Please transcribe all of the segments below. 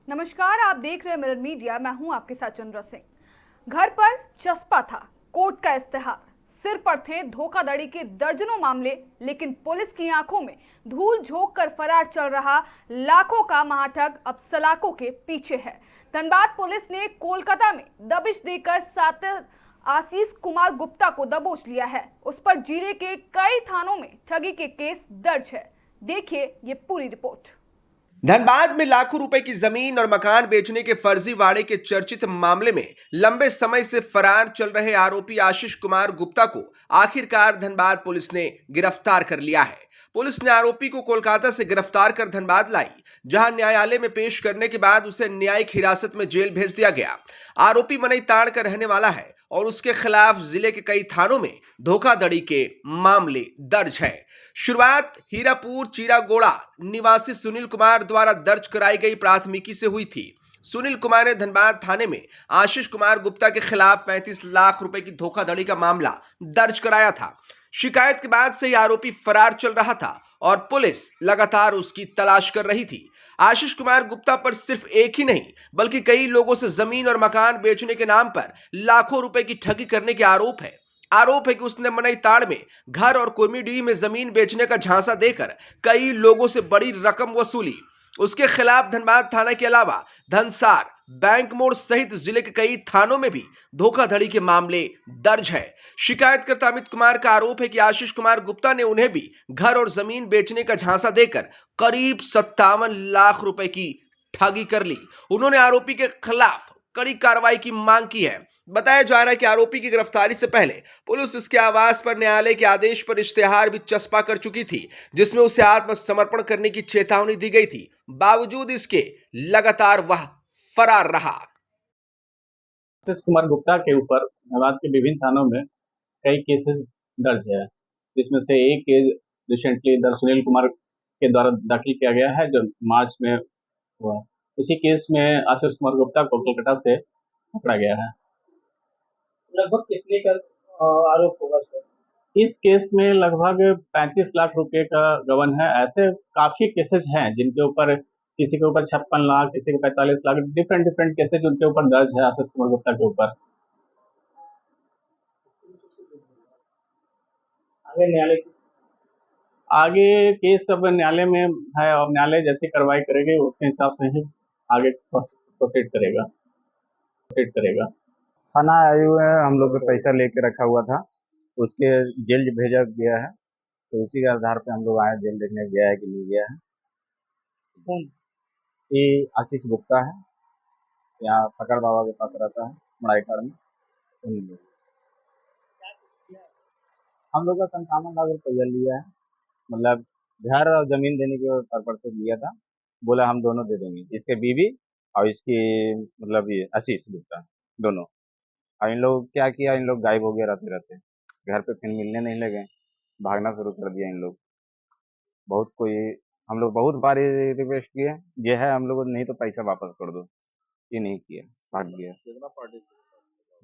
नमस्कार, आप देख रहे हैं मिरर मीडिया। मैं हूं आपके साथ चंद्र सिंह। घर पर चस्पा था कोर्ट का इस्तेहार, सिर पर थे धोखाधड़ी के दर्जनों मामले, लेकिन पुलिस की आंखों में धूल झोंक कर फरार चल रहा लाखों का महाठग अब सलाखों के पीछे है। धनबाद पुलिस ने कोलकाता में दबिश देकर सातिर आशीष कुमार गुप्ता को दबोच लिया है। उस पर जिले के कई थानों में ठगी के केस दर्ज है। देखिए ये पूरी रिपोर्ट। धनबाद में लाखों रुपए की जमीन और मकान बेचने के फर्जीवाड़े के चर्चित मामले में लंबे समय से फरार चल रहे आरोपी आशीष कुमार गुप्ता को आखिरकार धनबाद पुलिस ने गिरफ्तार कर लिया है। पुलिस ने आरोपी को कोलकाता से गिरफ्तार कर धनबाद लाई, जहां न्यायालय में पेश करने के बाद उसे न्यायिक हिरासत में जेल भेज दिया गया। आरोपी मनई ताड़ का रहने वाला है और उसके खिलाफ जिले के कई थानों में धोखाधड़ी के मामले दर्ज है। शुरुआत हीरापुर चीरागोड़ा निवासी सुनील कुमार द्वारा दर्ज कराई गई प्राथमिकी से हुई थी। सुनील कुमार ने धनबाद थाने में आशीष कुमार गुप्ता के खिलाफ 35 लाख रुपए की धोखाधड़ी का मामला दर्ज कराया था। शिकायत के बाद से ही आरोपी फरार चल रहा था और पुलिस लगातार उसकी तलाश कर रही थी। आशीष कुमार गुप्ता पर सिर्फ एक ही नहीं बल्कि कई लोगों से जमीन और मकान बेचने के नाम पर लाखों रुपए की ठगी करने के आरोप है। आरोप है कि उसने मनई ताड़ में घर और कुर्मीडीह में जमीन बेचने का झांसा देकर कई लोगों से बड़ी रकम वसूली। उसके खिलाफ धनबाद थाना के अलावा धनसार, बैंक मोड़ सहित जिले के कई थानों में भी धोखाधड़ी के मामले दर्ज है। शिकायतकर्ता अमित कुमार का आरोप है कि आशीष कुमार गुप्ता ने उन्हें भी घर और जमीन बेचने का झांसा देकर करीब 57 लाख रुपए की ठगी कर ली। उन्होंने आरोपी के खिलाफ कड़ी कार्रवाई की मांग की है। बताया जा रहा है कि आरोपी की गिरफ्तारी से पहले पुलिस उसके आवास पर न्यायालय के आदेश पर इश्तेहार भी चस्पा कर चुकी थी, जिसमें उसे आत्मसमर्पण करने की चेतावनी दी गई थी। बावजूद इसके लगातार वह फरार रहा। आशीष कुमार गुप्ता के ऊपर धनबाद के विभिन्न थानों में कई केसेस दर्ज है, जिसमें से एक केस रिसेंटली इधर सुनील कुमार के द्वारा दाखिल किया गया है, जो मार्च में हुआ। उसी केस में आशीष कुमार गुप्ता को कोलकाता से पकड़ा गया है। लगभग कितने का आरोप होगा सर? इस केस में लगभग 35 लाख रुपए का गबन है। ऐसे काफी केसेस हैं जिनके ऊपर किसी के ऊपर 56 लाख, किसी के 45 लाख, डिफरेंट केसेस उनके ऊपर दर्ज है आशीष कुमार गुप्ता के ऊपर। आगे न्यायालय आगे केस सब न्यायालय में है और न्यायालय जैसी कार्रवाई करेगी उसके हिसाब से ही आगे प्रोसीड करेगा। थाना आए हुए हैं, हम लोग पैसा लेके रखा हुआ था, उसके जेल भेजा गया है, तो उसी के आधार पे हम लोग आए जेल देखने गया है कि नहीं गया है। कौन? ये आशीष गुप्ता है, यहाँ फकर बाबा के पास रहता है मड़ाईखाड़ में। उन्हीं लोग हम लोग का 57 लाख रुपया लिया है, मतलब घर और जमीन देने के पर्पज से लिया था। बोला हम दोनों दे देंगे, इसके बीवी और इसकी मतलब ये आशीष गुप्ता दोनों। और इन लोग क्या किया, इन लोग गायब हो गया रहते रहते, घर पे फिर मिलने नहीं लगे, भागना शुरू कर दिया इन लोग। बहुत कोई हम लोग बहुत बार रिक्वेस्ट किए, ये है हम लोग नहीं तो पैसा वापस कर दो, ये नहीं किया, भाग गया।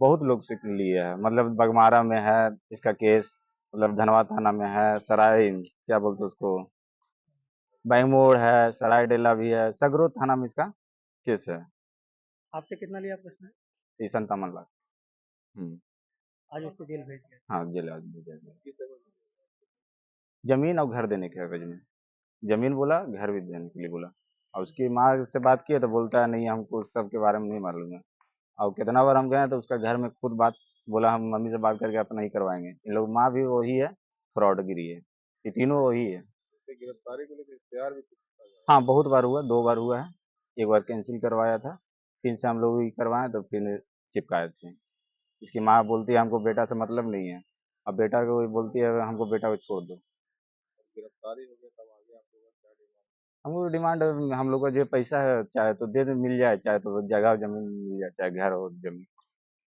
बहुत लोग से लिया है, मतलब बगमारा में है इसका केस, मतलब धनबाद थाना में है, सराय क्या बोलते उसको बैंगमोड़ है, सराय डेला भी है, सगरो थाना में इसका केस है। आपसे कितना लिया प्रश्न? 57 लाख। आज उसको जेल भेज दिया। हाँ जेल आज भेजा गया। जमीन और घर देने के एवज में, जमीन बोला, घर भी देने के लिए बोला। और उसकी माँ से बात किया तो बोलता है नहीं हमको उस सब के बारे में नहीं मालूम है। और कितना बार हम गए तो उसका घर में खुद बात बोला हम मम्मी से बात करके अपना ही करवाएंगे। इन लोग माँ भी वही है, फ्रॉडगिरी है, ये तीनों वही है। गिरफ्तारी को लेकर इश्तेहार भी हाँ बहुत बार हुआ, 2 बार हुआ है, एक बार कैंसिल करवाया था, फिर से हम लोग ही करवाए तो फिर चिपकाए थे। इसकी माँ बोलती है हमको बेटा से मतलब नहीं है, अब बेटा को वही बोलती है हमको बेटा को छोड़ दो। गिरफ्तारी हो गया तब आगे आप लोगों का क्या डिमांड? हमको डिमांड हम लोग का जो पैसा है चाहे तो दे मिल जाए, चाहे तो जगह जमीन मिल जाए, चाहे घर और जमीन।